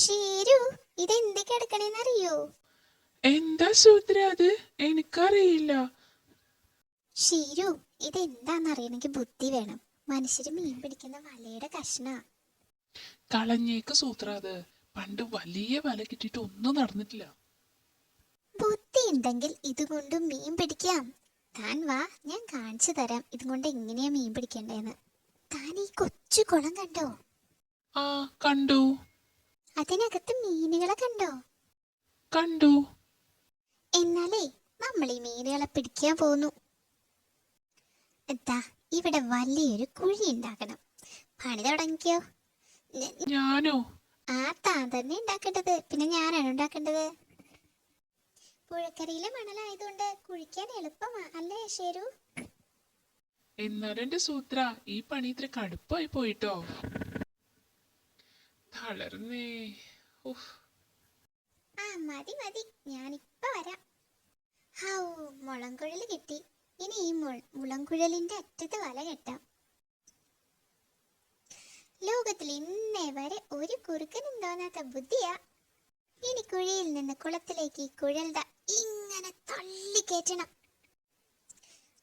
ഷീരു, ഇതെന്ത് കിടക്കണേന്നറിയോ? എന്താ സൂത്ര അത്? എനിക്കറിയില്ല. ഷീരു, ഇതെന്താന്നറിയണമെങ്കിൽ ബുദ്ധി വേണം. മനുഷ്യര് മീൻ പിടിക്കുന്ന വലയുടെ കഷ്ണ. കളഞ്ഞേക്ക് സൂത്ര അത്. പണ്ട് വലിയ വല കിട്ടിയിട്ട് ഒന്നും നടന്നിട്ടില്ല. ബുദ്ധി ഉണ്ടെങ്കിൽ ഇതുകൊണ്ട് മീൻ പിടിക്കാം. താൻ വാ, ഞാൻ കാണിച്ചു തരാം ഇതുകൊണ്ട് എങ്ങനെയാ മീൻ പിടിക്കേണ്ടതെന്ന്. താൻ ഈ കൊച്ചു കുളം കണ്ടോ? ആ, കണ്ടു അതിനകത്ത് മീനുകളെ കണ്ടോ? കണ്ടു. എന്നാലേ നമ്മൾ ഈ മീനുകളെ പിടിക്കാൻ പോന്നു. എന്താ, ഇവിടെ വലിയൊരു കുഴി ഉണ്ടാക്കണം. പണി തുടങ്ങിക്കോ. ഞാനോ? ആ, താൻ തന്നെ ഉണ്ടാക്കേണ്ടത്. പിന്നെ ഞാനാണ് ഉണ്ടാക്കേണ്ടത്. പുഴക്കരയിലെ മണലായതുകൊണ്ട് കുഴിക്കാൻ എളുപ്പമാ, അല്ലേ ശരു? എന്നാലും എന്റെ സൂത്ര, ഈ പണി ഇത്ര കടുപ്പായി പോയിട്ടോ. തളർന്നേ. ഉഫ്. ആ, മതി മതി, ഞാനിപ്പ വരാം. ഹൗ, മുളംകുഴൽ കിട്ടി. ഇനി ഈ മുളംകുഴലിന്റെ അറ്റത്ത് വല കെട്ടാം. ലോകത്തിൽ ഇന്നേ വരെ ഒരു കുറുക്കനും തോന്നാത്ത ബുദ്ധിയാ. ഇനി കുഴിയിൽ നിന്ന് കുളത്തിലേക്ക് കുഴൽത ഇങ്ങനെ തള്ളിക്കയറ്റണം.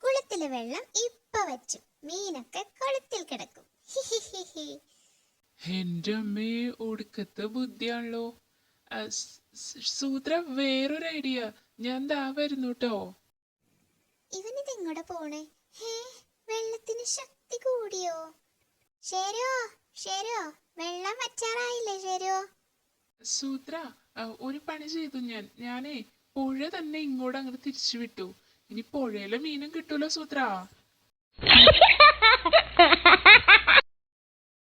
കുളത്തിലെ വെള്ളം ഇപ്പ വച്ചു. മീനൊക്കെ കുളത്തിൽ കിടക്കും. എന്റെ അമ്മേ, ഒടുക്കത്തെ ബുദ്ധിയാണല്ലോ. സൂത്ര, വേറൊരു ഐഡിയ. ഞാൻ ദാ വരുന്നു കേട്ടോ. ഇവനിതെങ്ങോടെ പോണേ? ഹേ, വെള്ളത്തിന് ശക്തി കൂടിയോ? ശരോ, ശരോ, വെള്ളം വറ്റാറായില്ലേ ശരോ? സൂത്ര, ഒരു പണി ചെയ്തു ഞാനേ പുഴ തന്നെ ഇങ്ങോട്ട് അങ്ങോട്ട് തിരിച്ചു വിട്ടു. ഇനി പുഴയിലെ മീനും കിട്ടൂലോ സൂത്ര.